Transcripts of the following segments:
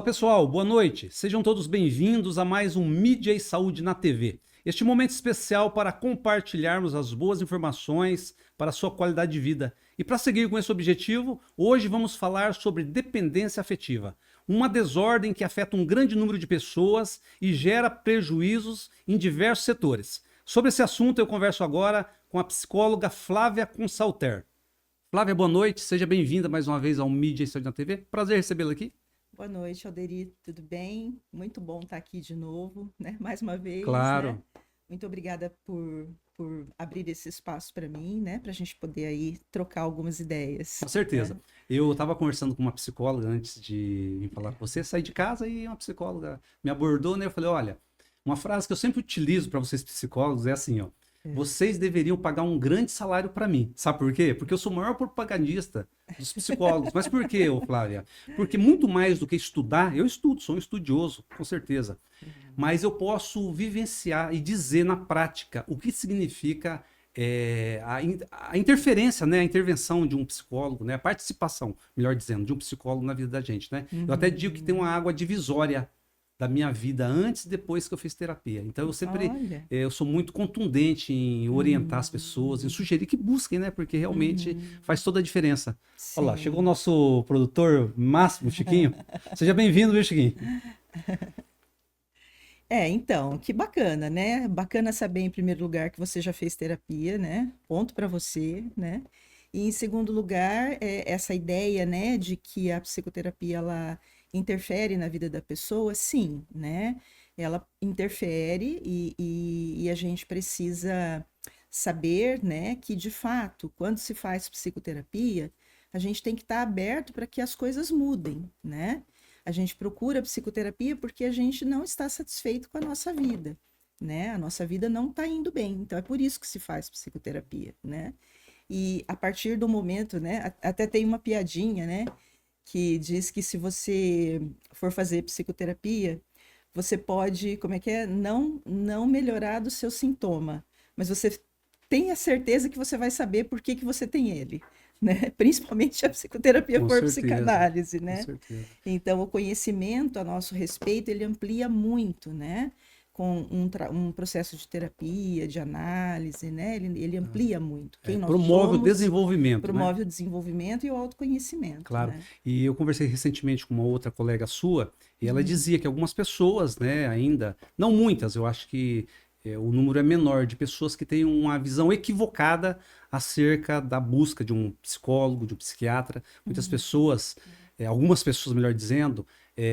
Pessoal, boa noite. Sejam todos bem-vindos a mais um Mídia e Saúde na TV. Este momento especial para compartilharmos as boas informações para a sua qualidade de vida. E para seguir com esse objetivo, hoje vamos falar sobre dependência afetiva, uma desordem que afeta um grande número de pessoas e gera prejuízos em diversos setores. Sobre esse assunto eu converso agora com a psicóloga Flávia Consalter. Flávia, boa noite, seja bem-vinda mais uma vez ao Mídia e Saúde na TV. Prazer recebê-la aqui. Boa noite, Alderi, tudo bem? Muito bom estar aqui de novo, né? Mais uma vez, Claro. né? Muito obrigada por abrir esse espaço para mim, né? Para a gente poder aí trocar algumas ideias. Com certeza. Né? Eu estava conversando com uma psicóloga antes de vir falar com você, saí de casa e uma psicóloga me abordou, né? Eu falei, olha, uma frase que eu sempre utilizo para vocês psicólogos é assim, ó. Vocês deveriam pagar um grande salário para mim. Sabe por quê? Porque eu sou o maior propagandista dos psicólogos. Mas por quê, ô Flávia? Porque muito mais do que estudar, eu estudo, sou um estudioso, com certeza. Mas eu posso vivenciar e dizer na prática o que significa a interferência, né, a intervenção de um psicólogo, né, a participação, melhor dizendo, de um psicólogo na vida da gente, né? Eu até digo que tem uma água divisória da minha vida antes e depois que eu fiz terapia. Então eu sempre Olha. eu sou muito contundente em orientar as pessoas, em sugerir que busquem, né, porque realmente faz toda a diferença. Olha lá, chegou o Sim. nosso produtor máximo, Chiquinho. Seja bem-vindo, viu, Chiquinho? Então, que bacana, né? Bacana saber, em primeiro lugar, que você já fez terapia, né? Ponto para você, né? E em segundo lugar, essa ideia, né, de que a psicoterapia ela interfere na vida da pessoa, sim, né? Ela interfere e a gente precisa saber, né, que de fato, quando se faz psicoterapia, a gente tem que estar aberto para que as coisas mudem, né? A gente procura psicoterapia porque a gente não está satisfeito com a nossa vida, né? A nossa vida não está indo bem, então é por isso que se faz psicoterapia, né? E a partir do momento, né? Até tem uma piadinha, né? Que diz que se você for fazer psicoterapia, você pode, como é que é? Não melhorar do seu sintoma, mas você tem a certeza que você vai saber por que que você tem ele, né? Principalmente se a psicoterapia Com for certeza, psicanálise, com né? certeza. Então, o conhecimento a nosso respeito, ele amplia muito, né? Com um processo de terapia, de análise, né? Ele amplia muito quem nós Promove o somos, desenvolvimento, né? promove o desenvolvimento e o autoconhecimento, Claro. né? E eu conversei recentemente com uma outra colega sua, e ela dizia que algumas pessoas, né, ainda, não muitas, eu acho que o número é menor, de pessoas que têm uma visão equivocada acerca da busca de um psicólogo, de um psiquiatra. Muitas pessoas, algumas pessoas, melhor dizendo,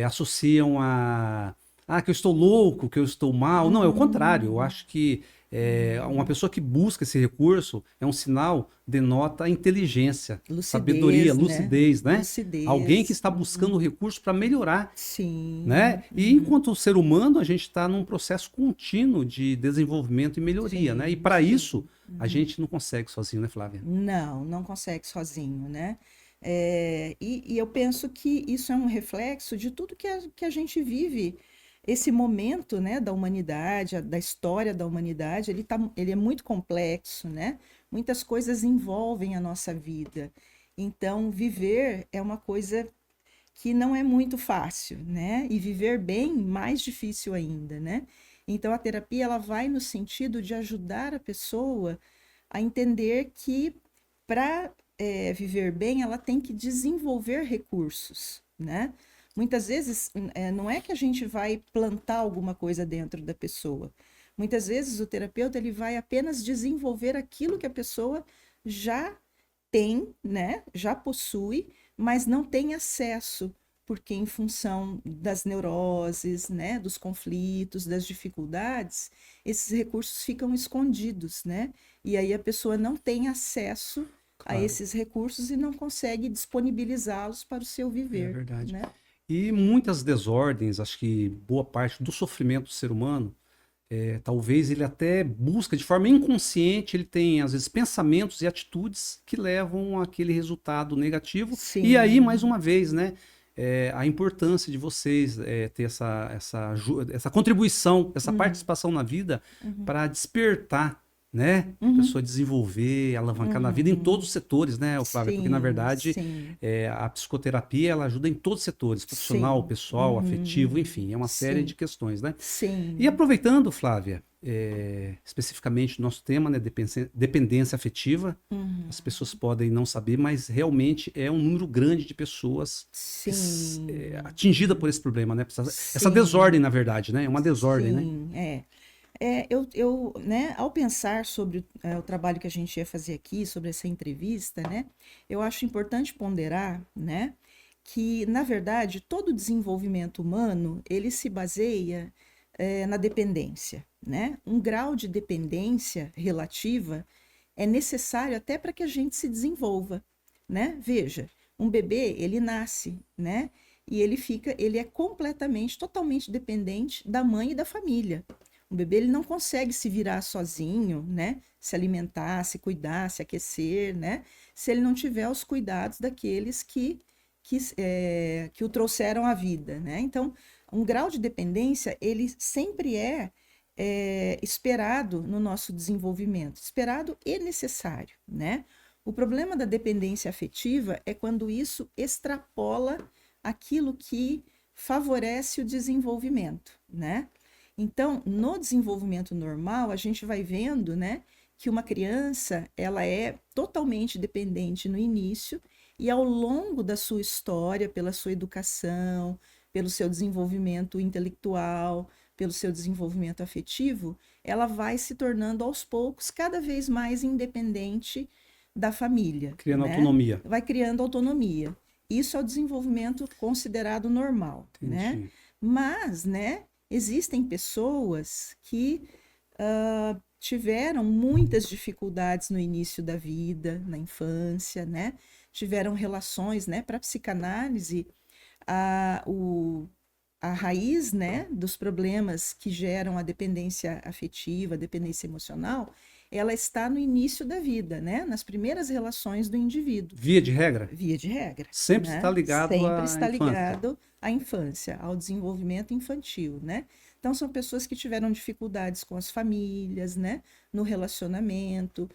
associam que eu estou louco, que eu estou mal. Não, é o contrário. Eu acho que uma pessoa que busca esse recurso é um sinal, denota inteligência, sabedoria, Lucidez, né? lucidez, né? Alguém que Lucidez. está buscando o recurso para melhorar, Sim. né? E enquanto ser humano, a gente está num processo contínuo de desenvolvimento e melhoria, né? E Sim, para sim. isso, a gente não consegue sozinho, né, Flávia? Não consegue sozinho, né? E eu penso que isso é um reflexo de tudo que a gente vive, esse momento, né, da humanidade, da história da humanidade, ele é muito complexo, né? Muitas coisas envolvem a nossa vida. Então, viver é uma coisa que não é muito fácil, né? E viver bem, mais difícil ainda, né? Então, a terapia, ela vai no sentido de ajudar a pessoa a entender que para viver bem, ela tem que desenvolver recursos, né? Muitas vezes, não é que a gente vai plantar alguma coisa dentro da pessoa. Muitas vezes o terapeuta ele vai apenas desenvolver aquilo que a pessoa já tem, né? Já possui, mas não tem acesso, porque em função das neuroses, né? Dos conflitos, das dificuldades, esses recursos ficam escondidos, né? E aí a pessoa não tem acesso a Claro, esses recursos e não consegue disponibilizá-los para o seu é viver, verdade. né? E muitas desordens, acho que boa parte do sofrimento do ser humano, talvez ele até busca de forma inconsciente, ele tem às vezes pensamentos e atitudes que levam àquele resultado negativo. E aí, mais Sim. uma vez, né, a importância de vocês ter essa contribuição, essa Uhum, participação na vida uhum. para despertar. né? A Uhum. pessoa desenvolver, alavancar na vida em todos os setores, né, Flávia? Porque, na Sim, verdade, sim, a psicoterapia, ela ajuda em todos os setores, profissional, sim. pessoal, Uhum. afetivo, enfim, é uma série de Sim, questões, né? E sim. aproveitando, Flávia, especificamente o nosso tema, né, dependência afetiva, Uhum. as pessoas podem não saber, mas realmente é um número grande de pessoas Sim, atingida por esse problema, né? Essa sim, desordem, na verdade, né? É uma desordem, né? sim, é. Né, ao pensar sobre o trabalho que a gente ia fazer aqui, sobre essa entrevista, né, eu acho importante ponderar, né, que, na verdade, todo desenvolvimento humano, ele se baseia, na dependência, né? Um grau de dependência relativa é necessário até para que a gente se desenvolva, né? Veja, um bebê, ele nasce, né? E ele é completamente, totalmente dependente da mãe e da família. O bebê, ele não consegue se virar sozinho, né? Se alimentar, se cuidar, se aquecer, né? Se ele não tiver os cuidados daqueles que o trouxeram à vida, né? Então, um grau de dependência, ele sempre é esperado no nosso desenvolvimento, esperado e necessário, né? O problema da dependência afetiva é quando isso extrapola aquilo que favorece o desenvolvimento, né? Então, no desenvolvimento normal, a gente vai vendo, né, que uma criança, ela é totalmente dependente no início e ao longo da sua história, pela sua educação, pelo seu desenvolvimento intelectual, pelo seu desenvolvimento afetivo, ela vai se tornando aos poucos cada vez mais independente da família, Criando né? autonomia. Vai criando autonomia. Isso é o desenvolvimento considerado normal, né? Entendi. Mas, né, existem pessoas que tiveram muitas dificuldades no início da vida, na infância, né? Tiveram relações, né? Para a psicanálise, a, o, a raiz, né, dos problemas que geram a dependência afetiva, a dependência emocional, ela está no início da vida, né? Nas primeiras relações do indivíduo, Via de regra, via de regra, sempre está né? ligado Sempre à está infância. ligado à infância, ao desenvolvimento infantil, né? Então são pessoas que tiveram dificuldades com as famílias, né? No relacionamento,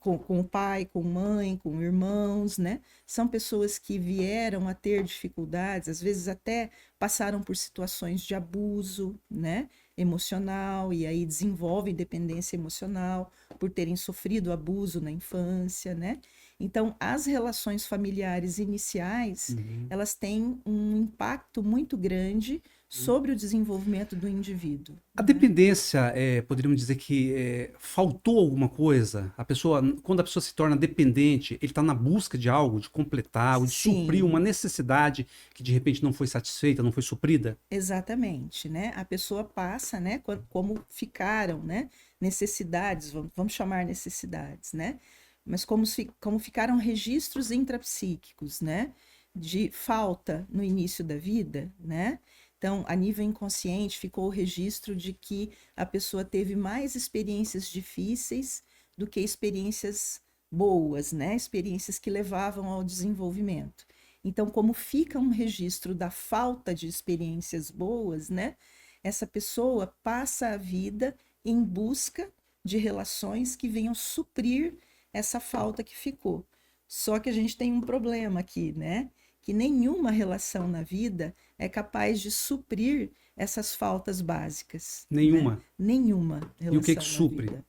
com o pai, com mãe, com irmãos, né? São pessoas que vieram a ter dificuldades, às vezes até passaram por situações de abuso, né? Emocional, e aí desenvolvem dependência emocional por terem sofrido abuso na infância, né? Então, as relações familiares iniciais, Uhum. elas têm um impacto muito grande sobre o desenvolvimento do indivíduo, A né? dependência, poderíamos dizer que faltou alguma coisa. A pessoa, quando a pessoa se torna dependente, ele está na busca de algo, de completar, ou de suprir uma Sim, necessidade que de repente não foi satisfeita, não foi suprida. exatamente, né? A pessoa passa, né, como ficaram, né, necessidades, vamos chamar necessidades, né? Mas como ficaram registros intrapsíquicos, né, de falta no início da vida, né? Então, a nível inconsciente, ficou o registro de que a pessoa teve mais experiências difíceis do que experiências boas, né? Experiências que levavam ao desenvolvimento. Então, como fica um registro da falta de experiências boas, né? Essa pessoa passa a vida em busca de relações que venham suprir essa falta que ficou. Só que a gente tem um problema aqui, né? Que nenhuma relação na vida é capaz de suprir essas faltas básicas, né? Nenhuma. Nenhuma E o que que relação na supre? vida.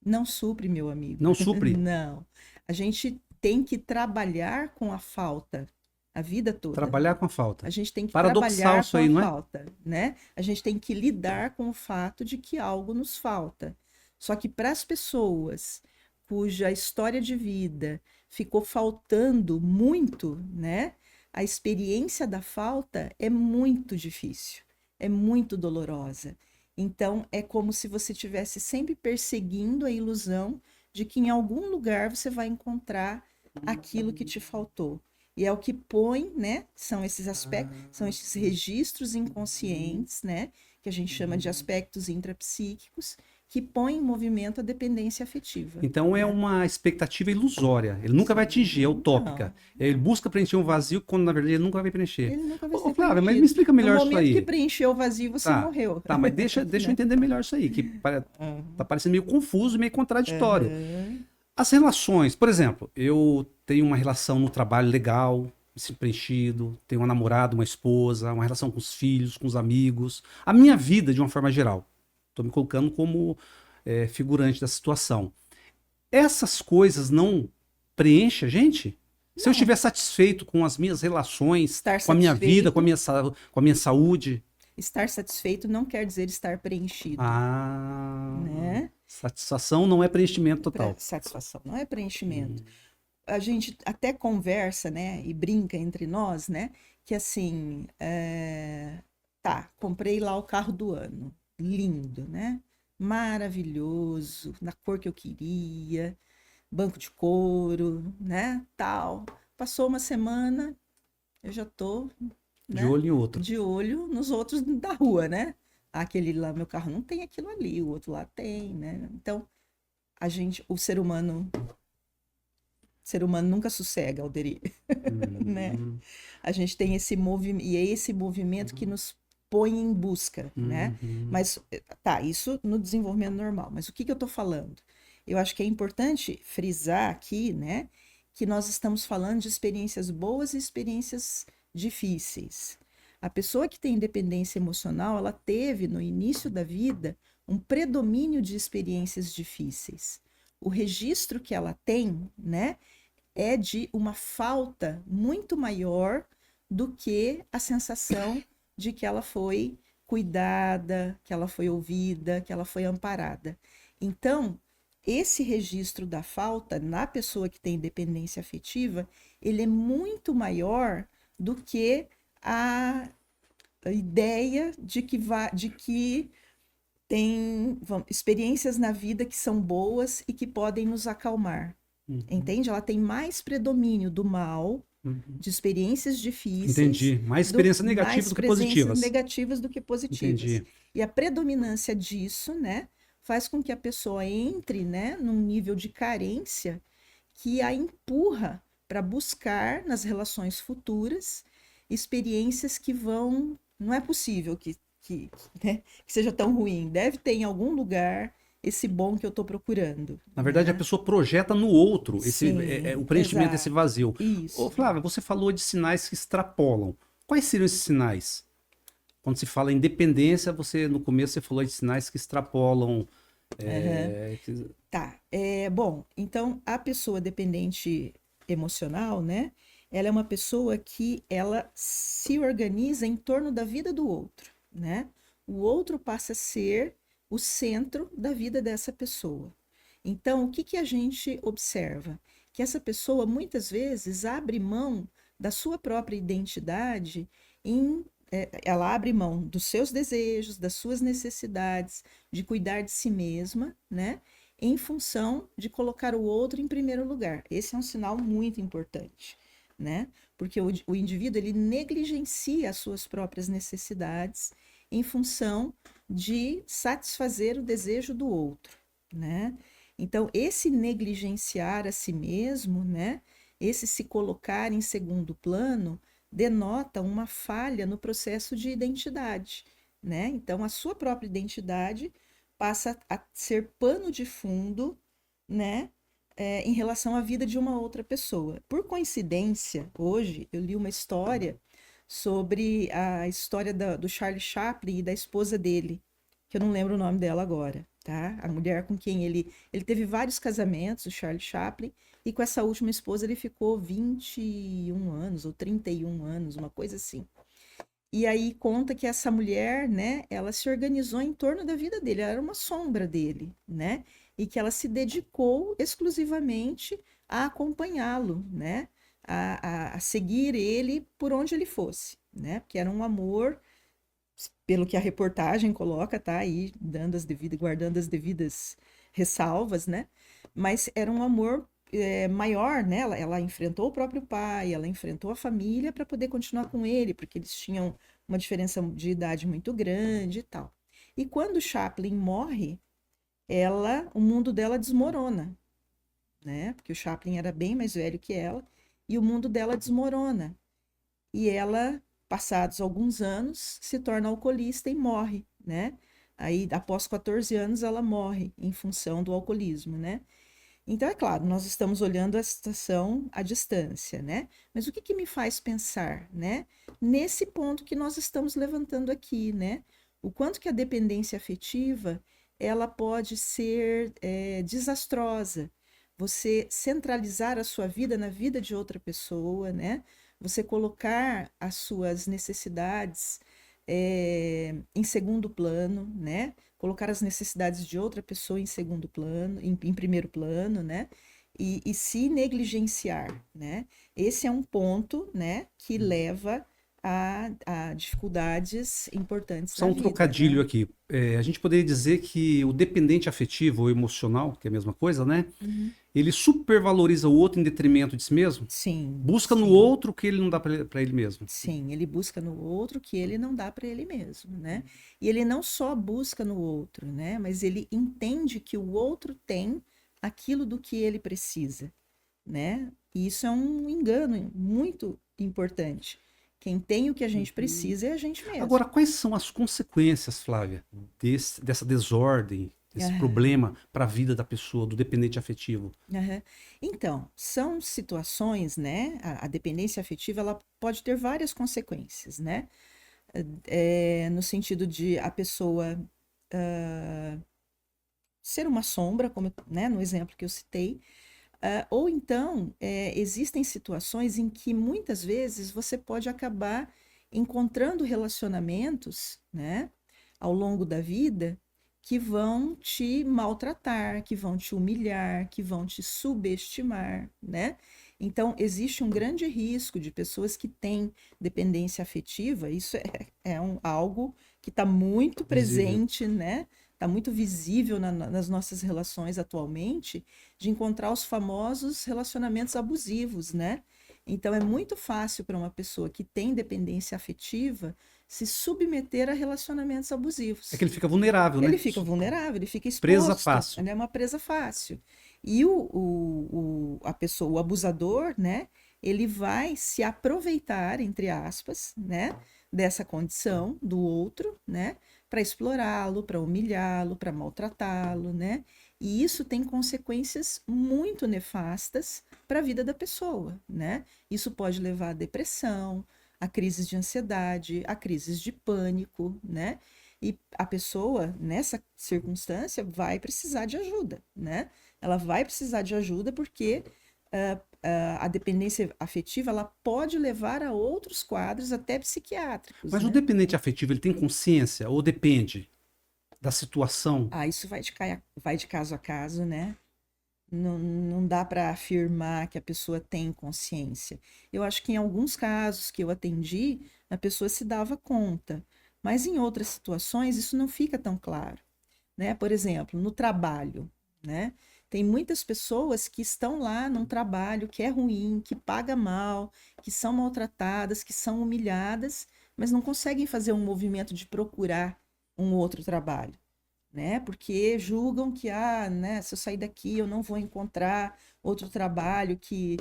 Não supre, meu amigo. Não supre. Não. A gente tem que trabalhar com a falta a vida toda. Trabalhar com a A falta. gente tem que Paradoxal trabalhar isso com a aí, não é? falta, né? A gente tem que lidar com o fato de que algo nos falta. Só que para as pessoas cuja história de vida ficou faltando muito, né? A experiência da falta é muito difícil, é muito dolorosa. Então, é como se você estivesse sempre perseguindo a ilusão de que em algum lugar você vai encontrar aquilo que te faltou. E é o que põe, né? São esses aspectos, são esses registros inconscientes, né? que a gente chama de aspectos intrapsíquicos, que põem em movimento a dependência afetiva. Então é uma expectativa ilusória. Ele nunca vai atingir, é utópica. Ele busca preencher um vazio quando na verdade ele nunca vai preencher. Ele nunca vai Ô, ser Flávia, mas preenchido. me explica melhor No isso momento aí. que preencheu o vazio, você morreu. Tá, mas deixa eu entender melhor isso aí, que tá parecendo meio confuso, meio contraditório. As relações, por exemplo, eu tenho uma relação no trabalho legal, me sinto preenchido, tenho uma namorada, uma esposa, uma relação com os filhos, com os amigos, a minha vida de uma forma geral. Estou me colocando como figurante da situação. Essas coisas não preenchem a gente? Se eu estiver satisfeito com as minhas relações, com a minha vida, com a minha saúde. Estar satisfeito não quer dizer estar preenchido. Né? Satisfação não é preenchimento total. Satisfação não é preenchimento. A gente até conversa, né, e brinca entre nós, né, que assim, tá, comprei lá o carro do ano, lindo, né, maravilhoso, na cor que eu queria, banco de couro, né, tal. Passou uma semana, eu já tô, né, de olho em outro. De olho nos outros da rua, né? Aquele lá, meu carro não tem aquilo ali, o outro lá tem, né? Então, o ser humano nunca sossega, Alderi, né? A gente tem esse movimento, e é esse movimento que nos põe em busca, né? Mas, tá, isso no desenvolvimento normal. Mas o que eu tô falando? Eu acho que é importante frisar aqui, né, que nós estamos falando de experiências boas e experiências difíceis. A pessoa que tem dependência emocional, ela teve no início da vida um predomínio de experiências difíceis. O registro que ela tem, né, é de uma falta muito maior do que a sensação de que ela foi cuidada, que ela foi ouvida, que ela foi amparada. Então, esse registro da falta na pessoa que tem dependência afetiva, ele é muito maior do que a ideia de que tem experiências na vida que são boas e que podem nos acalmar. Entende? Ela tem mais predomínio do mal, de experiências difíceis. Entendi. Mais experiências negativas do que positivas. Mais negativas do que positivas. Entendi. E a predominância disso, né, faz com que a pessoa entre, né, num nível de carência que a empurra para buscar nas relações futuras experiências que vão... Não é possível né, que seja tão ruim. Deve ter em algum lugar esse bom que eu estou procurando. Na verdade, né? a pessoa projeta no outro o preenchimento exato. desse vazio. Isso. Ô, Flávia, você falou de sinais que extrapolam. Quais seriam esses sinais? Quando se fala em dependência, no começo você falou de sinais que extrapolam. Tá. Bom, então a pessoa dependente emocional, né? Ela é uma pessoa que ela se organiza em torno da vida do outro, né? O outro passa a ser o centro da vida dessa pessoa. Então, o que a gente observa? Que essa pessoa, muitas vezes, abre mão da sua própria identidade ela abre mão dos seus desejos, das suas necessidades, de cuidar de si mesma, né? Em função de colocar o outro em primeiro lugar. Esse é um sinal muito importante, né? Porque o indivíduo, ele negligencia as suas próprias necessidades em função de satisfazer o desejo do outro, né? Então, esse negligenciar a si mesmo, né? Esse se colocar em segundo plano, denota uma falha no processo de identidade, né? Então, a sua própria identidade passa a ser pano de fundo, né? Em relação à vida de uma outra pessoa. Por coincidência, hoje eu li uma história sobre a história do Charlie Chaplin e da esposa dele, que eu não lembro o nome dela agora, tá? A mulher com quem ele teve vários casamentos, o Charlie Chaplin, e com essa última esposa ele ficou 21 anos ou 31 anos, uma coisa assim. E aí conta que essa mulher, né, ela se organizou em torno da vida dele, ela era uma sombra dele, né? E que ela se dedicou exclusivamente a acompanhá-lo, né? A seguir ele por onde ele fosse, né? Porque era um amor, pelo que a reportagem coloca, tá aí guardando as devidas ressalvas, né? Mas era um amor maior, né? Ela enfrentou o próprio pai, ela enfrentou a família para poder continuar com ele, porque eles tinham uma diferença de idade muito grande e tal. E quando Chaplin morre, o mundo dela desmorona, né? Porque o Chaplin era bem mais velho que ela, e o mundo dela desmorona. E ela, passados alguns anos, se torna alcoolista e morre, né? Aí, após 14 anos, ela morre em função do alcoolismo, né? Então, é claro, nós estamos olhando a situação à distância, né? Mas o que que me faz pensar, né? Nesse ponto que nós estamos levantando aqui, né? O quanto que a dependência afetiva, ela pode ser desastrosa. Você centralizar a sua vida na vida de outra pessoa, né? Você colocar as suas necessidades em segundo plano, né? Colocar as necessidades de outra pessoa em segundo plano, em primeiro plano, né? E se negligenciar, né? Esse é um ponto, né, que leva a dificuldades importantes Só na um vida, trocadilho né? aqui. A gente poderia dizer que o dependente afetivo ou emocional, que é a mesma coisa, né? Uhum. Ele supervaloriza o outro em detrimento de si mesmo? Sim, Busca no sim. outro o que ele não dá para ele mesmo. Sim, ele busca no outro que ele não dá para ele mesmo, né? E ele não só busca no outro, né? Mas ele entende que o outro tem aquilo do que ele precisa, né? E isso é um engano muito importante. Quem tem o que a gente precisa é a gente mesmo. Agora, quais são as consequências, Flávia, dessa desordem, desse Aham, problema para a vida da pessoa, do dependente afetivo? aham. Então, são situações, né? A dependência afetiva, ela pode ter várias consequências, né? No sentido de a pessoa ser uma sombra, como, né, no exemplo que eu citei, ou então existem situações em que muitas vezes você pode acabar encontrando relacionamentos, né, ao longo da vida que vão te maltratar, que vão te humilhar, que vão te subestimar, né? Então, existe um grande risco de pessoas que têm dependência afetiva, isso algo que está muito Visível. presente, né? Está muito visível nas nossas relações atualmente, de encontrar os famosos relacionamentos abusivos, né? Então, é muito fácil para uma pessoa que tem dependência afetiva se submeter a relacionamentos É que abusivos. ele fica vulnerável, Ele né? fica vulnerável, ele fica Presa exposto, fácil. ele é uma presa fácil. E a pessoa, o abusador, né? Ele vai se aproveitar, entre aspas, né? Dessa condição do outro, né? Para explorá-lo, para humilhá-lo, para maltratá-lo, né? E isso tem consequências muito nefastas para a vida da pessoa, né? Isso pode levar à depressão, a crises de ansiedade, a crises de pânico, né? E a pessoa, nessa circunstância, vai precisar de ajuda, né? Ela vai precisar de ajuda porque a dependência afetiva ela pode levar a outros quadros, até psiquiátricos, Mas o né? dependente afetivo, ele tem consciência ou depende da situação? Ah, isso vai de caso a caso, né? Não, não dá para afirmar que a pessoa tem consciência. Eu acho que em alguns casos que eu atendi, a pessoa se dava conta, mas em outras situações isso não fica tão claro, né? Por exemplo, no trabalho, né? Tem muitas pessoas que estão lá num trabalho que é ruim, que paga mal, que são maltratadas, que são humilhadas, mas não conseguem fazer um movimento de procurar um outro trabalho, né? Porque julgam que, né, se eu sair daqui eu não vou encontrar outro trabalho que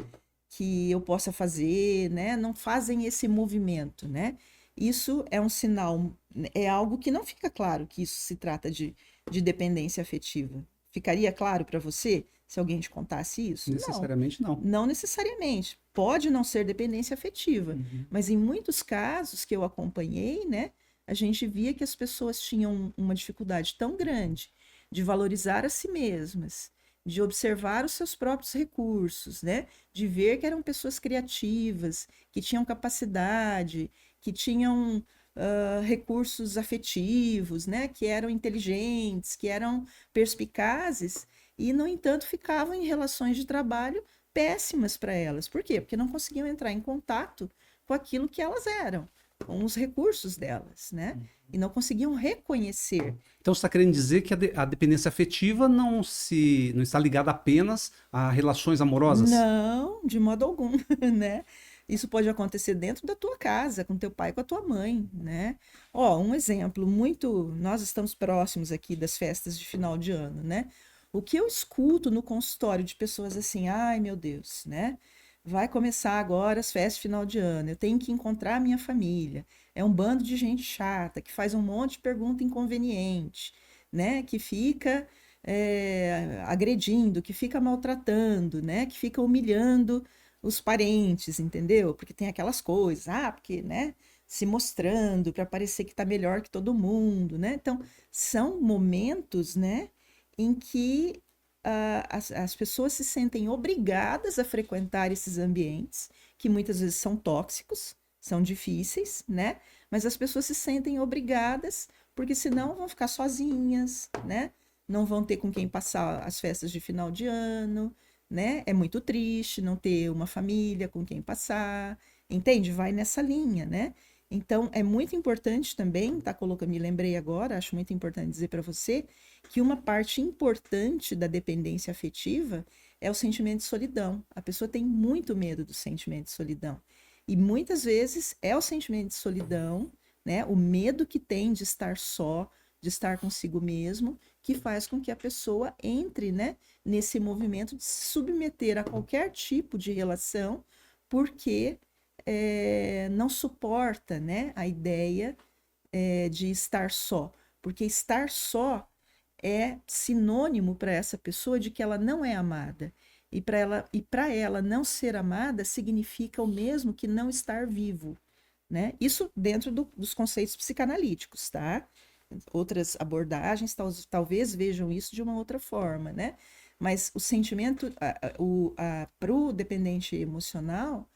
eu possa fazer, né? Não fazem esse movimento, né? Isso é um sinal, é algo que não fica claro que isso se trata de dependência afetiva. Ficaria claro para você se alguém te contasse isso? Não, Necessariamente não. não necessariamente. Pode não ser dependência afetiva, Uhum. mas em muitos casos que eu acompanhei, né? A gente via que as pessoas tinham uma dificuldade tão grande de valorizar a si mesmas, de observar os seus próprios recursos, né? De ver que eram pessoas criativas, que tinham capacidade, que tinham recursos afetivos, né? Que eram inteligentes, que eram perspicazes, e, no entanto, ficavam em relações de trabalho péssimas para elas. Por quê? Porque não conseguiam entrar em contato com aquilo que elas eram, com os recursos delas, né? E não conseguiam reconhecer. Então você está querendo dizer que a dependência afetiva não está ligada apenas a relações amorosas? Não, de modo algum, né? Isso pode acontecer dentro da tua casa, com teu pai, com a tua mãe, né? Ó, um exemplo muito, nós estamos próximos aqui das festas de final de ano, né? O que eu escuto no consultório de pessoas assim, ai meu Deus, né? Vai começar agora as festas de final de ano, eu tenho que encontrar a minha família. É um bando de gente chata que faz um monte de pergunta inconveniente, né? Que fica agredindo, que fica maltratando, né? Que fica humilhando os parentes, entendeu? Porque tem aquelas coisas, porque, né? Se mostrando para parecer que está melhor que todo mundo, né? Então, são momentos, né? Em que as pessoas se sentem obrigadas a frequentar esses ambientes, que muitas vezes são tóxicos, são difíceis, né? Mas as pessoas se sentem obrigadas, porque senão vão ficar sozinhas, né? Não vão ter com quem passar as festas de final de ano, né? É muito triste não ter uma família com quem passar, entende? Vai nessa linha, né? Então, é muito importante também, tá colocando, me lembrei agora, acho muito importante dizer para você que uma parte importante da dependência afetiva é o sentimento de solidão. A pessoa tem muito medo do sentimento de solidão. E muitas vezes é o sentimento de solidão, né? O medo que tem de estar só, de estar consigo mesmo, que faz com que a pessoa entre, né, nesse movimento de se submeter a qualquer tipo de relação, porque não suporta, né, a ideia de estar só. Porque estar só é sinônimo para essa pessoa de que ela não é amada. E para ela não ser amada significa o mesmo que não estar vivo, né? Isso dentro dos conceitos psicanalíticos, tá? Outras abordagens talvez vejam isso de uma outra forma, né? Mas o sentimento, para o dependente emocional,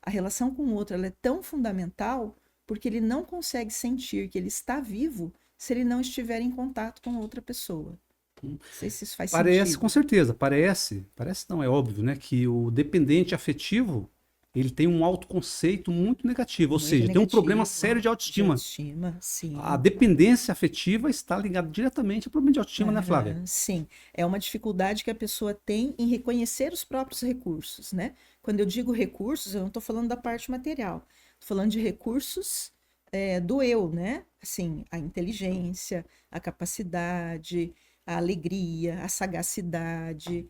a relação com o outro ela é tão fundamental porque ele não consegue sentir que ele está vivo se ele não estiver em contato com outra pessoa. Não sei se isso faz Parece, com sentido. certeza, parece não, é óbvio, né, que o dependente afetivo, ele tem um autoconceito muito negativo, ou Muito seja, tem um problema negativo. sério de De autoestima. autoestima, A sim. dependência afetiva está ligada diretamente ao problema de autoestima, né, Flávia? Aham, sim, é uma dificuldade que a pessoa tem em reconhecer os próprios recursos, né? Quando eu digo recursos, eu não estou falando da parte material, estou falando de recursos do eu, né? Assim, a inteligência, a capacidade, a alegria, a sagacidade,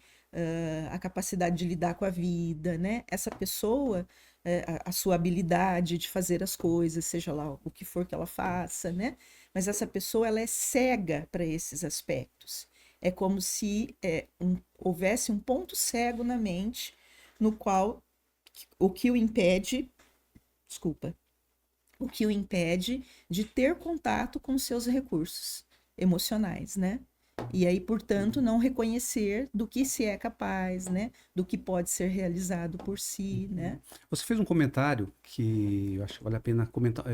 a capacidade de lidar com a vida, né? Essa pessoa, a sua habilidade de fazer as coisas, seja lá o que for que ela faça, né? Mas essa pessoa ela é cega para esses aspectos. É como se houvesse um ponto cego na mente, no qual o que o impede, desculpa, o que o impede de ter contato com seus recursos emocionais, né? E aí, portanto, não reconhecer do que se é capaz, né? Do que pode ser realizado por si, né? Você fez um comentário que eu acho que vale a pena comentar,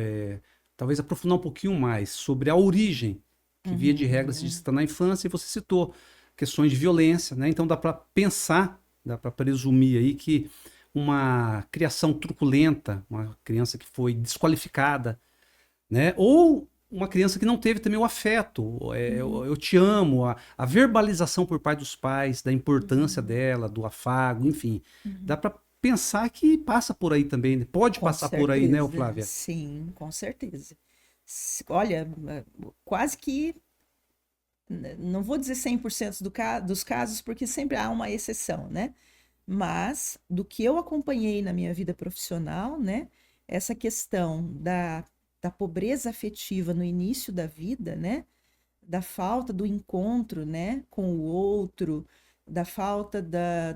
talvez aprofundar um pouquinho mais sobre a origem, que via de regra se Uhum, está na infância, e você citou questões de violência, né? Então dá para pensar, dá para presumir aí que uma criação truculenta, uma criança que foi desqualificada, né? Ou uma criança que não teve também o afeto, uhum, eu te amo, a verbalização por parte dos pais da importância uhum, dela, do afago, enfim. Dá uhum. para pensar que passa por aí também, né? Pode Com passar por aí, né, ô certeza, Flávia? sim, com certeza. Olha, quase que, não vou dizer 100% dos casos, porque sempre há uma exceção, né? Mas do que eu acompanhei na minha vida profissional, né? Essa questão da pobreza afetiva no início da vida, né? Da falta do encontro, né, com o outro, da falta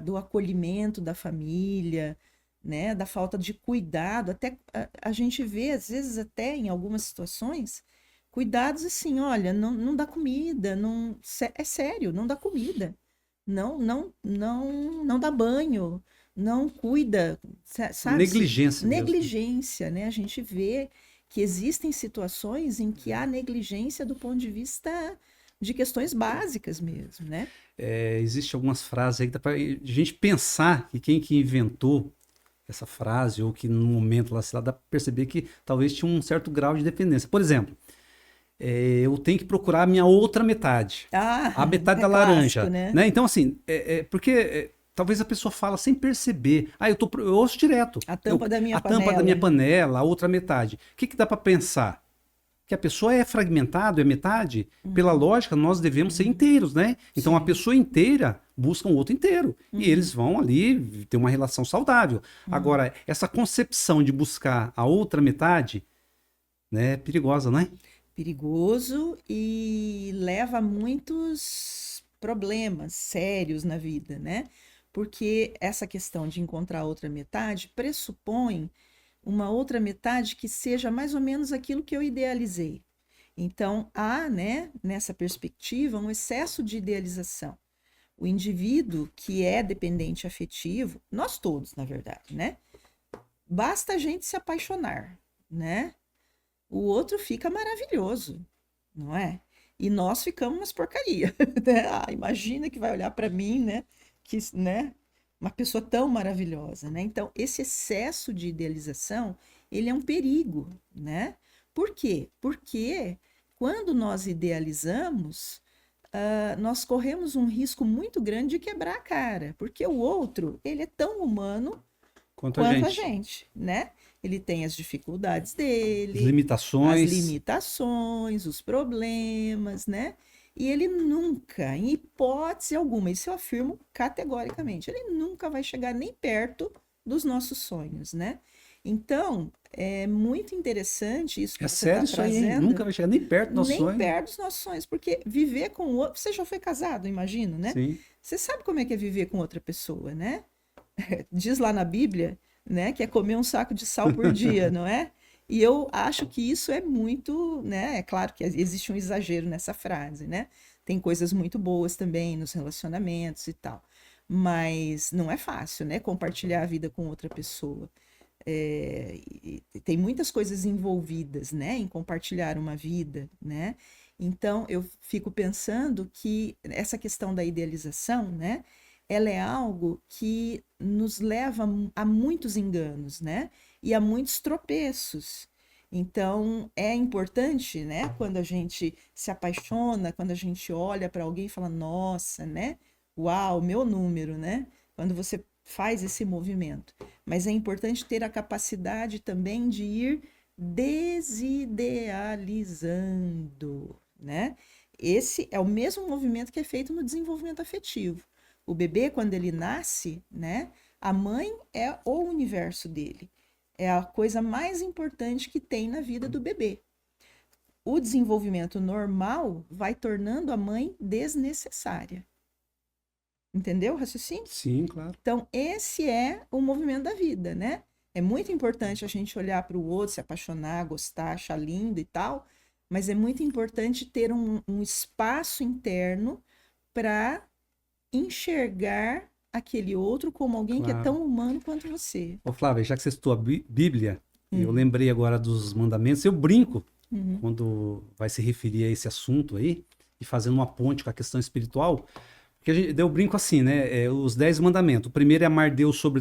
do acolhimento da família, né, da falta de cuidado, até a gente vê, às vezes, até em algumas situações, cuidados assim, olha, não dá comida, é sério, não dá comida, não dá banho, não cuida, sabe? Negligência mesmo. Negligência, né? A gente vê que existem situações em que há negligência do ponto de vista de questões básicas mesmo, né? Existe algumas frases aí que dá para a gente pensar que quem que inventou essa frase, ou que no momento lá, sei lá, dá para perceber que talvez tinha um certo grau de dependência. Por exemplo, eu tenho que procurar a minha outra metade, Ah, a metade é da clássico, laranja, né? né? Então, assim, porque talvez a pessoa fala sem perceber. Eu ouço direto. A tampa da minha a tampa da panela. minha panela, a outra metade. O que dá para pensar? Que a pessoa é fragmentada, é metade. Pela lógica, nós devemos ser inteiros, né? Então, a pessoa inteira busca um outro inteiro. E eles vão ali ter uma relação saudável. Agora, essa concepção de buscar a outra metade, né, é perigosa, não é? Perigoso e leva a muitos problemas sérios na vida, né? Porque essa questão de encontrar outra metade pressupõe uma outra metade que seja mais ou menos aquilo que eu idealizei. Então, há, né, nessa perspectiva, um excesso de idealização. O indivíduo que é dependente afetivo, nós todos, na verdade, né? Basta a gente se apaixonar, né? O outro fica maravilhoso, não é? E nós ficamos umas porcaria, né? Imagina que vai olhar para mim, né? Que, né? Uma pessoa tão maravilhosa, né? Então, esse excesso de idealização, ele é um perigo, né? Por quê? Porque quando nós idealizamos, nós corremos um risco muito grande de quebrar a cara, porque o outro, ele é tão humano Quanto a gente, né? Ele tem as dificuldades dele, as limitações, os problemas, né? E ele nunca, em hipótese alguma, isso eu afirmo categoricamente, ele nunca vai chegar nem perto dos nossos sonhos, né? Então, é muito interessante isso que você sério está isso aí, hein? trazendo. Nunca vai chegar nem perto do nosso sonho. Nem perto dos nossos sonhos, porque viver com o outro... Você já foi casado, imagino, né? Sim. Você sabe como é que é viver com outra pessoa, né? Diz lá na Bíblia, né, que é comer um saco de sal por dia, não é? E eu acho que isso é muito, né? É claro que existe um exagero nessa frase, né? Tem coisas muito boas também nos relacionamentos e tal. Mas não é fácil, né? Compartilhar a vida com outra pessoa. Tem muitas coisas envolvidas, né? Em compartilhar uma vida, né? Então, eu fico pensando que essa questão da idealização, né? Ela é algo que nos leva a muitos enganos, né? E a muitos tropeços. Então, é importante, né? Quando a gente se apaixona, quando a gente olha para alguém e fala, nossa, né? Uau, meu número, né? Quando você faz esse movimento. Mas é importante ter a capacidade também de ir desidealizando, né? Esse é o mesmo movimento que é feito no desenvolvimento afetivo. O bebê, quando ele nasce, né, a mãe é o universo dele. É a coisa mais importante que tem na vida do bebê. O desenvolvimento normal vai tornando a mãe desnecessária. Entendeu o raciocínio? Sim, claro. Então, esse é o movimento da vida, né? É muito importante a gente olhar para o outro, se apaixonar, gostar, achar lindo e tal, mas é muito importante ter um espaço interno para enxergar aquele outro como alguém que é tão humano quanto você. Ô, Flávia, já que você citou a Bíblia, eu lembrei agora dos mandamentos, eu brinco quando vai se referir a esse assunto aí, e fazendo uma ponte com a questão espiritual, porque eu brinco assim, né? Os 10 mandamentos. O primeiro é amar Deus sobre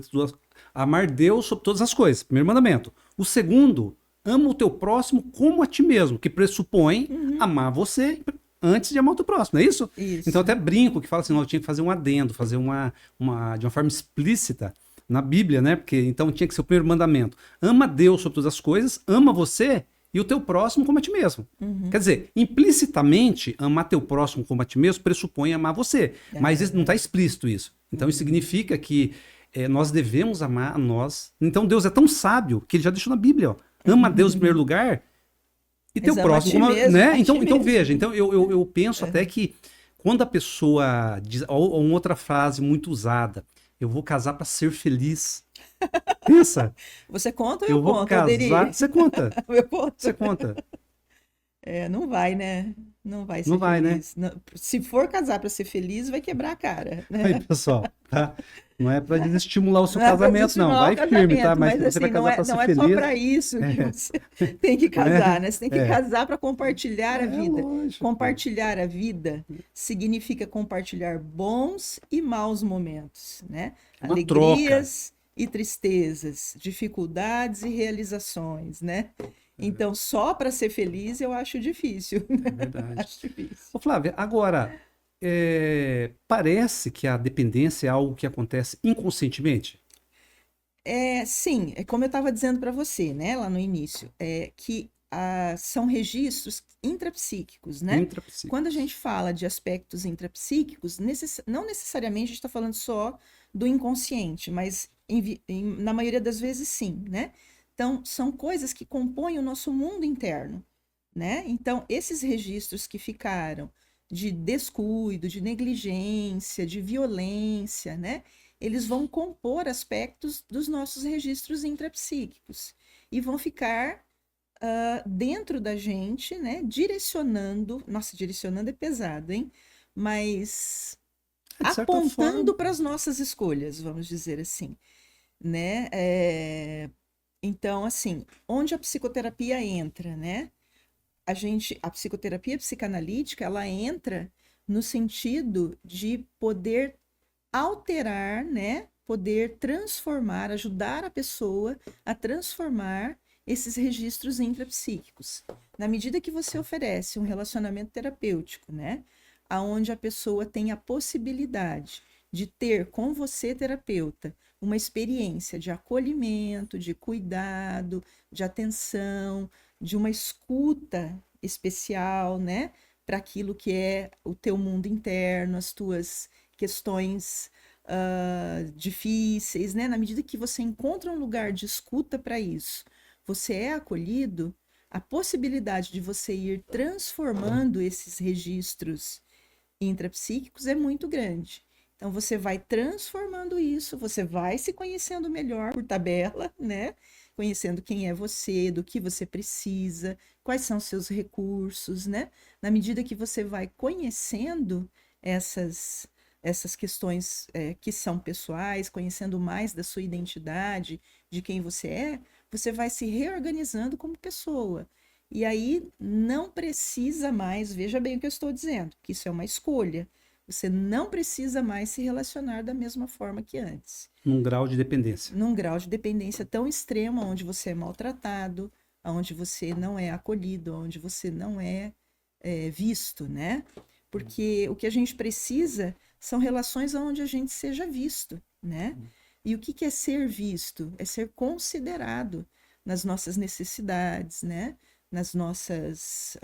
todas as coisas. Primeiro mandamento. O segundo, ama o teu próximo como a ti mesmo, que pressupõe amar você antes de amar o teu próximo, não é isso? Isso. Então eu até brinco que fala assim, não, eu tinha que fazer um adendo, fazer de uma forma explícita na Bíblia, né? Porque então tinha que ser o primeiro mandamento. Ama Deus sobre todas as coisas, ama você e o teu próximo como a ti mesmo. Quer dizer, implicitamente, amar teu próximo como a ti mesmo pressupõe amar você. Mas não está explícito isso. Então isso significa que nós devemos amar a nós. Então Deus é tão sábio que ele já deixou na Bíblia, ó. Ama Deus em primeiro lugar e teu próximo como, mesmo, né? Então veja, então eu penso até que quando a pessoa diz, ou uma outra frase muito usada, eu vou casar para ser feliz. Pensa. Você conta ou eu vou conto, casar. Alderi? Você conta. Eu conto. Você conta. Não vai, né? Não vai ser Não vai, feliz. Não, se for casar para ser feliz, vai quebrar a cara, né? Aí, pessoal, tá? Não é para desestimular o seu Não é pra casamento, não. desestimular Vai o firme, tá? casamento, Mas mas você vai assim, casar para ser não é feliz. só para isso que você tem que casar, né? Você tem que casar para compartilhar a vida. Lógico. Compartilhar a vida significa compartilhar bons e maus momentos, né? Uma Alegrias e tristezas, dificuldades e realizações, né? Então, só para ser feliz eu acho difícil. É verdade. Acho difícil. Ô, Flávia, agora, parece que a dependência é algo que acontece inconscientemente. Sim, é como eu estava dizendo para você, né, lá no início, que são registros intrapsíquicos, né? Quando a Intrapsíquicos. gente fala de aspectos intrapsíquicos, não necessariamente a gente está falando só do inconsciente, mas na maioria das vezes sim, né? Então, são coisas que compõem o nosso mundo interno, né? Então, esses registros que ficaram de descuido, de negligência, de violência, né? Eles vão compor aspectos dos nossos registros intrapsíquicos e vão ficar dentro da gente, né? Direcionando, nossa, direcionando é pesado, hein? Mas De certa apontando forma, para as nossas escolhas, vamos dizer assim, né? Então, assim, onde a psicoterapia entra, né? A psicoterapia psicanalítica, ela entra no sentido de poder alterar, né? Poder transformar, ajudar a pessoa a transformar esses registros intrapsíquicos. Na medida que você oferece um relacionamento terapêutico, né? Aonde a pessoa tem a possibilidade de ter com você, terapeuta, uma experiência de acolhimento, de cuidado, de atenção, de uma escuta especial, né? Para aquilo que é o teu mundo interno, as tuas questões difíceis, né? Na medida que você encontra um lugar de escuta para isso, você é acolhido, a possibilidade de você ir transformando esses registros intrapsíquicos é muito grande. Então você vai transformando isso, você vai se conhecendo melhor por tabela, né? Conhecendo quem é você, do que você precisa, quais são seus recursos, né? Na medida que você vai conhecendo essas essas questões que são pessoais, conhecendo mais da sua identidade, de quem você vai se reorganizando como pessoa. E aí não precisa mais, veja bem o que eu estou dizendo, que isso é uma escolha. Você não precisa mais se relacionar da mesma forma que antes. num grau de dependência. Num grau de dependência tão extremo, onde você é maltratado, onde você não é acolhido, onde você não é visto, né? Porque o que a gente precisa são relações onde a gente seja visto, né? E o que é ser visto? É ser considerado nas nossas necessidades, né? Nas nossas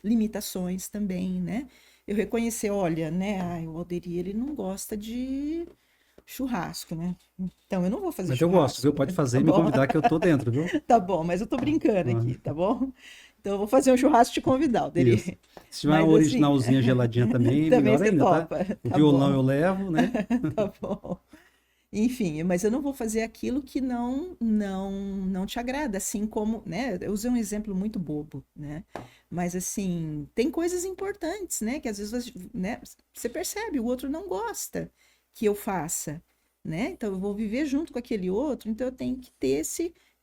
limitações também, né? Eu reconhecer, olha, né? O Alderi, ele não gosta de churrasco, né? Então eu não vou fazer Mas eu gosto, viu? churrasco, Pode fazer tá e me bom? convidar que eu tô dentro, viu? Tá bom, mas eu tô brincando aqui, Ah, tá bom? Então eu vou fazer um churrasco e te convidar, isso. Alderi. Se tiver uma Mas assim, originalzinha geladinha também, também melhor você ainda, tá? topa, O tá violão bom, eu levo, né? tá bom. Enfim, mas eu não vou fazer aquilo que não te agrada, assim como, né? Eu usei um exemplo muito bobo, né? Mas assim, tem coisas importantes, né? Que às vezes né, você percebe, o outro não gosta que eu faça, né? Então eu vou viver junto com aquele outro, então eu tenho que ter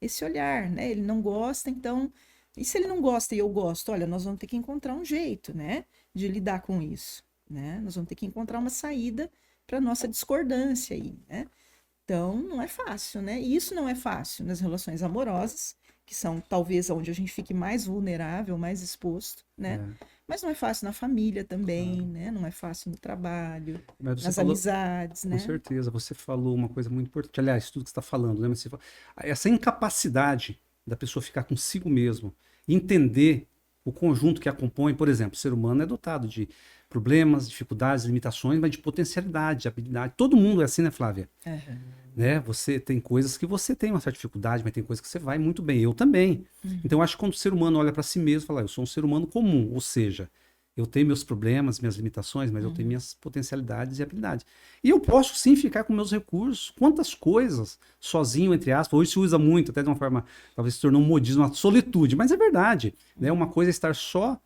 esse olhar, né? Ele não gosta, então. E se ele não gosta e eu gosto, olha, nós vamos ter que encontrar um jeito, né? De lidar com isso, né? Nós vamos ter que encontrar uma saída para nossa discordância aí, né? Então, não é fácil, né? E isso não é fácil nas relações amorosas, que são talvez onde a gente fique mais vulnerável, mais exposto, né? É, Mas não é fácil na família também, claro. né? Não é fácil no trabalho, Mas você nas falou, amizades, com né? certeza, você falou uma coisa muito importante. Aliás, tudo que você está falando, né? Mas essa incapacidade da pessoa ficar consigo mesmo, entender o conjunto que a compõe, por exemplo, o ser humano é dotado de problemas, dificuldades, limitações, mas de potencialidade, de habilidade. Todo mundo é assim, né, Flávia? Aham. Né? Você tem coisas que você tem uma certa dificuldade, mas tem coisas que você vai muito bem. Eu também. Então, eu Uhum. acho que quando o ser humano olha para si mesmo, fala, eu sou um ser humano comum, ou seja, eu tenho meus problemas, minhas limitações, mas eu tenho Uhum. minhas potencialidades e habilidades. E eu posso sim ficar com meus recursos. Quantas coisas, sozinho, entre aspas, hoje se usa muito, até de uma forma, talvez se tornou um modismo, uma solitude, mas é verdade. Né? Uma Uhum. coisa é estar só,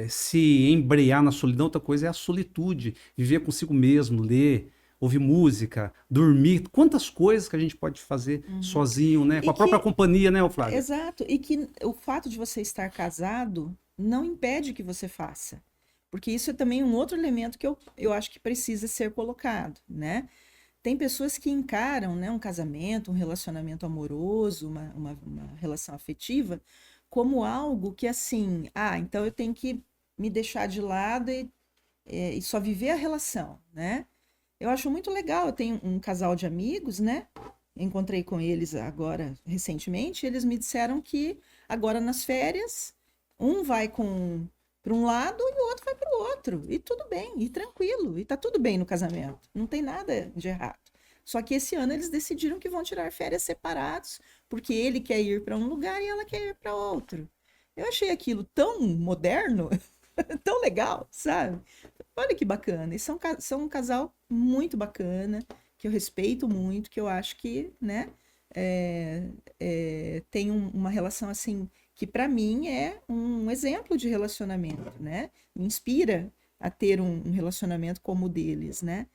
se embrear na solidão, outra coisa é a solitude, viver consigo mesmo, ler, ouvir música, dormir, quantas coisas que a gente pode fazer Uhum. sozinho, né? Com E a própria que, companhia, né, ô Flávia? exato, e que o fato de você estar casado não impede que você faça. Porque isso é também um outro elemento que eu acho que precisa ser colocado, né? Tem pessoas que encaram, né, um casamento, um relacionamento amoroso, uma relação afetiva, como algo que assim, então eu tenho que me deixar de lado e só viver a relação, né? Eu acho muito legal. Eu tenho um casal de amigos, né? Encontrei com eles agora recentemente. Eles me disseram que agora nas férias um vai com para um lado e o outro vai para o outro. E tudo bem, e tranquilo, e tá tudo bem no casamento. Não tem nada de errado. Só que esse ano eles decidiram que vão tirar férias separados, porque ele quer ir para um lugar e ela quer ir para outro. Eu achei aquilo tão moderno, tão legal, sabe? Olha que bacana. E são um casal muito bacana, que eu respeito muito, que eu acho que, né, tem uma relação assim, que para mim é um exemplo de relacionamento, né? Me inspira a ter um relacionamento como o deles, né?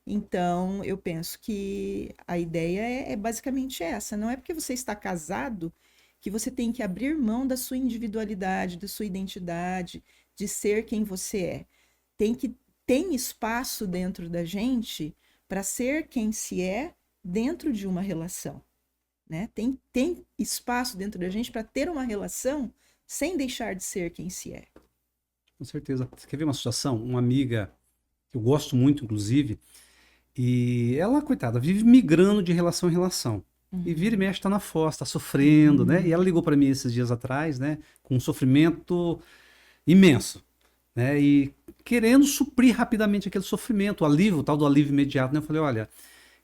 Então, eu penso que a ideia é basicamente essa. Não é porque você está casado que você tem que abrir mão da sua individualidade, da sua identidade, de ser quem você é. Tem espaço dentro da gente para ser quem se é dentro de uma relação, né? Tem espaço dentro da gente para ter uma relação sem deixar de ser quem se é. Com certeza. Você quer ver uma situação? Uma amiga que eu gosto muito, inclusive, e ela, coitada, vive migrando de relação em relação. E vira e Uhum. mexe, tá na fossa, tá sofrendo, né? E ela Uhum. ligou para mim esses dias atrás, né? Com um sofrimento imenso, né? E querendo suprir rapidamente aquele sofrimento, o alívio, o tal do alívio imediato, né? Eu falei, olha,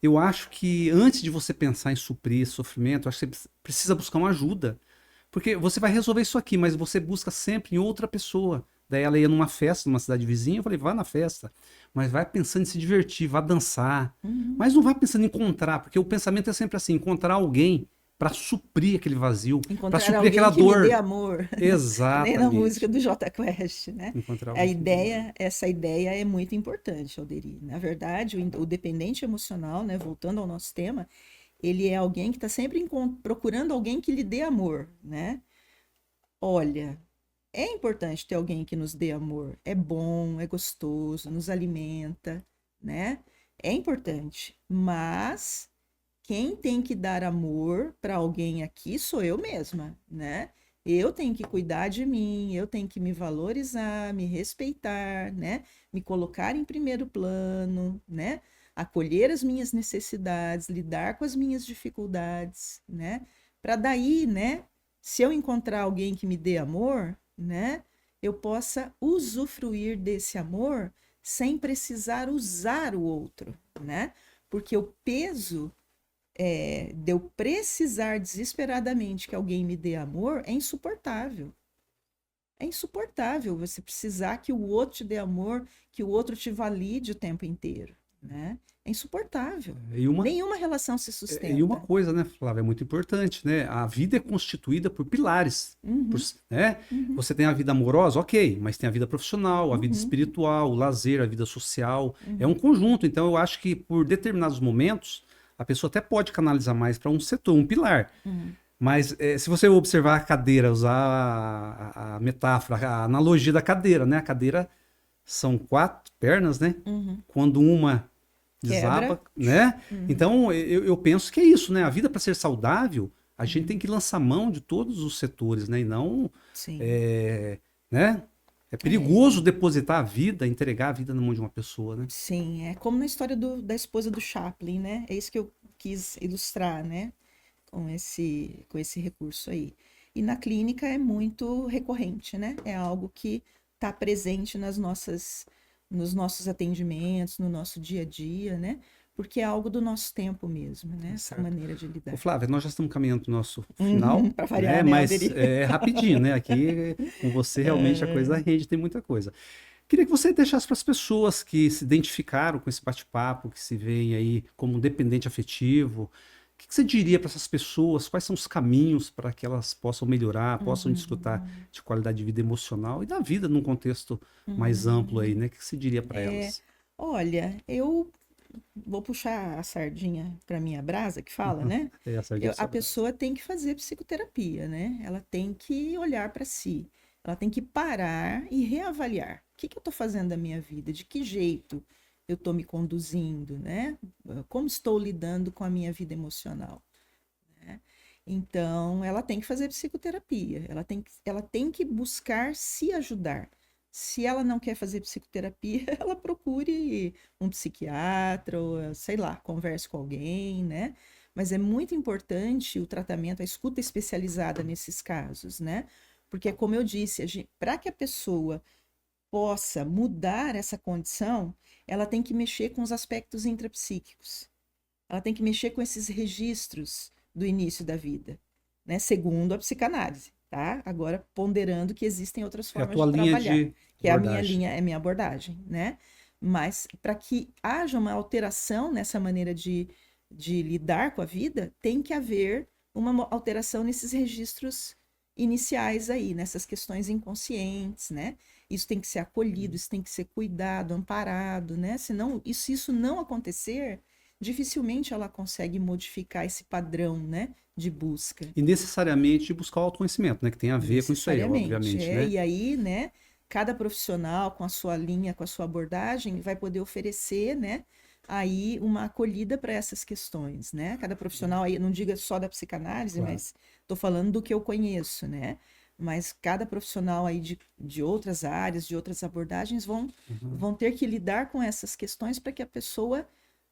eu acho que antes de você pensar em suprir esse sofrimento, eu acho que você precisa buscar uma ajuda. Porque você vai resolver isso aqui, mas você busca sempre em outra pessoa. Daí ela ia numa festa, numa cidade vizinha, eu falei, vá na festa, mas vai pensando em se divertir, vá dançar. Uhum. Mas não vai pensando em encontrar, porque o pensamento é sempre assim, encontrar alguém para suprir aquele vazio, para Encontrar suprir aquela alguém que me dê dor. amor, que nem na música Exatamente. do Jota Quest, né? Encontrar alguém que me dê amor. Essa ideia é muito importante, Alderi. Na verdade, o dependente emocional, né, voltando ao nosso tema, ele é alguém que está sempre procurando alguém que lhe dê amor, né? Olha, é importante ter alguém que nos dê amor. É bom, é gostoso, nos alimenta, né? É importante, mas quem tem que dar amor para alguém aqui sou eu mesma, né? Eu tenho que cuidar de mim, eu tenho que me valorizar, me respeitar, né? Me colocar em primeiro plano, né? Acolher as minhas necessidades, lidar com as minhas dificuldades, né? Para daí, né? Se eu encontrar alguém que me dê amor, né? Eu possa usufruir desse amor sem precisar usar o outro, né? Porque o peso de eu precisar desesperadamente que alguém me dê amor é insuportável. É insuportável você precisar que o outro te dê amor, que o outro te valide o tempo inteiro, né? É insuportável. E uma, Nenhuma relação se e uma sustenta. coisa, né, Flávia, é muito importante, né? A vida é constituída por pilares, Uhum, né? uhum, Você tem a vida amorosa, ok, mas tem a vida profissional, a vida uhum, espiritual, o lazer, a vida social. É um uhum, conjunto. Então, eu acho que por determinados momentos, a pessoa até pode canalizar mais para um setor, um pilar. uhum, Mas se você observar a cadeira, usar a metáfora, a analogia da cadeira, né? A cadeira são quatro pernas, né? uhum. Quando uma Quebra. desaba, né? Uhum, Então, eu penso que é isso, né? A vida para ser saudável, a gente uhum. tem que lançar mão de todos os setores, né? E não, Sim. é, né? É perigoso É, depositar a vida, entregar a vida na mão de uma pessoa, né? sim, é como na história da esposa do Chaplin, né? É isso que eu quis ilustrar, né? Com esse recurso aí. E na clínica é muito recorrente, né? É algo que está presente nos nossos atendimentos, no nosso dia a dia, né? Porque é algo do nosso tempo mesmo, né? Tá Essa certo. maneira de Ô, lidar. Flávia, nós já estamos caminhando para o nosso Uhum, final, para né? variar, né, Mas Alderi? é rapidinho, né? Aqui com você realmente a coisa É, rende, tem muita coisa. Queria que você deixasse para as pessoas que se identificaram com esse bate-papo, que se veem aí como um dependente afetivo, o que que você diria para essas pessoas? Quais são os caminhos para que elas possam melhorar, possam desfrutar uhum, de qualidade de vida emocional e da vida num contexto mais amplo aí, uhum. né? O que que você diria para É, elas? olha, eu vou puxar a sardinha para minha brasa, que fala, né? É a sardinha A sobrada. pessoa tem que fazer psicoterapia, né? Ela tem que olhar para si, ela tem que parar e reavaliar. O que que eu estou fazendo da minha vida? De que jeito eu estou me conduzindo, né? Como estou lidando com a minha vida emocional, né? Então, ela tem que fazer psicoterapia, ela tem que buscar se ajudar, Se ela não quer fazer psicoterapia, ela procure um psiquiatra, ou, sei lá, converse com alguém, né? Mas é muito importante o tratamento, a escuta especializada nesses casos, né? Porque, como eu disse, para que a pessoa possa mudar essa condição, ela tem que mexer com os aspectos intrapsíquicos. Ela tem que mexer com esses registros do início da vida, né? Segundo a psicanálise, tá? Agora ponderando que existem outras É a formas tua de linha trabalhar, de que é a minha abordagem. linha, é a minha abordagem, né? Mas para que haja uma alteração nessa maneira de lidar com a vida, tem que haver uma alteração nesses registros iniciais aí, nessas questões inconscientes, né? Isso tem que ser acolhido, isso tem que ser cuidado, amparado, né? Senão, se isso não acontecer, dificilmente ela consegue modificar esse padrão, né, de busca. E necessariamente buscar o autoconhecimento, né? Que tem a ver com isso aí, Necessariamente, obviamente, né? E aí, né, cada profissional com a sua linha, com a sua abordagem, vai poder oferecer, né, aí uma acolhida para essas questões, né? Cada profissional aí, não diga só da psicanálise, Claro. mas estou falando do que eu conheço, né? Mas cada profissional aí de outras áreas, de outras abordagens, vão ter que lidar com essas questões para que a pessoa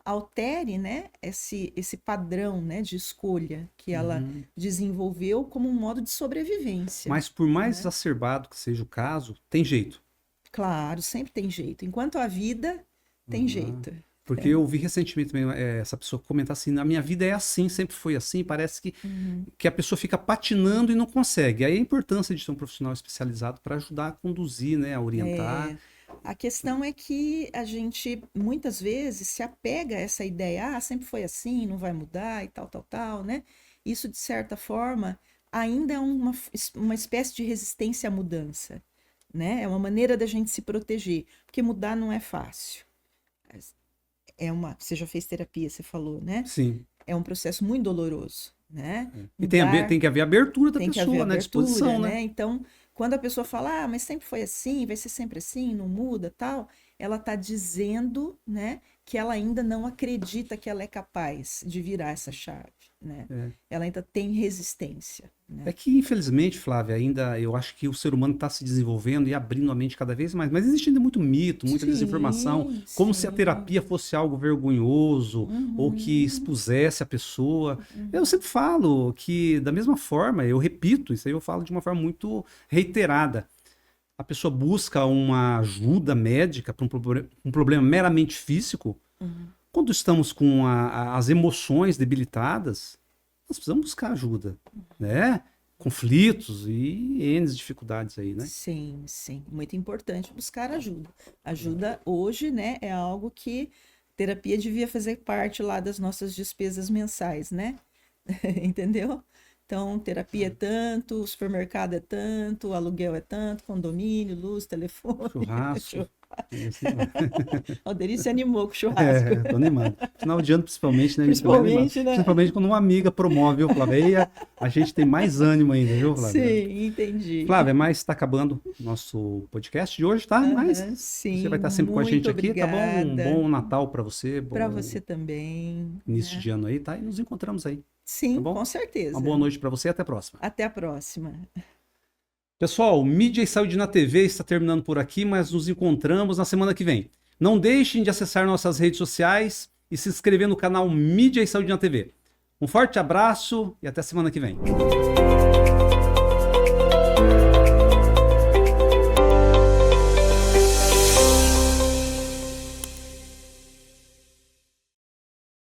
altere, né, esse padrão, né, de escolha que ela desenvolveu como um modo de sobrevivência. Mas por mais né? exacerbado que seja o caso, tem jeito. Claro, sempre tem jeito. Enquanto a vida, tem jeito. Porque eu vi recentemente também essa pessoa comentar assim, na minha vida é assim, sempre foi assim, parece que a pessoa fica patinando e não consegue. Aí a importância de ter um profissional especializado para ajudar a conduzir, né, a orientar. A questão é que a gente, muitas vezes, se apega a essa ideia, sempre foi assim, não vai mudar e tal, tal, tal, né? Isso, de certa forma, ainda é uma espécie de resistência à mudança, né? É uma maneira da gente se proteger, porque mudar não é fácil. Você já fez terapia, você falou, né? Sim. É um processo muito doloroso, né? E tem que haver abertura da tem que pessoa, haver né? abertura, Disposição, né? né? Então, quando a pessoa fala, mas sempre foi assim, vai ser sempre assim, não muda, tal, ela está dizendo, né, que ela ainda não acredita que ela é capaz de virar essa chave, né? Ela ainda tem resistência, né? É que, infelizmente, Flávia, ainda eu acho que o ser humano está se desenvolvendo e abrindo a mente cada vez mais. Mas existe ainda muito mito, muita desinformação, como se a terapia fosse algo vergonhoso ou que expusesse a pessoa. Eu sempre falo que, da mesma forma, eu repito, isso aí eu falo de uma forma muito reiterada. A pessoa busca uma ajuda médica para um problema meramente físico. Quando estamos com as emoções debilitadas, nós precisamos buscar ajuda, né? Conflitos e N dificuldades aí, né? Sim, sim. Muito importante buscar ajuda. Ajuda hoje, né, é algo que terapia devia fazer parte lá das nossas despesas mensais, né? Entendeu? Então, terapia é tanto, supermercado é tanto, aluguel é tanto, condomínio, luz, telefone. Churrasco. Alderi se animou com o churrasco. Tô animado. Final de ano, principalmente, né? Principalmente, né? Principalmente quando uma amiga promove, viu, Flávia? Aí a gente tem mais ânimo ainda, viu, Flávia? Sim, entendi. Flávia, mas está acabando nosso podcast de hoje, tá? Mas sim, você vai estar sempre com a gente aqui, obrigada. tá bom? Um bom Natal para você. Para você também. Início de ano aí, tá? E nos encontramos aí. Sim, tá bom? Com certeza. Uma boa noite para você e até a próxima. Até a próxima. Pessoal, Mídia e Saúde na TV está terminando por aqui, mas nos encontramos na semana que vem. Não deixem de acessar nossas redes sociais e se inscrever no canal Mídia e Saúde na TV. Um forte abraço e até semana que vem.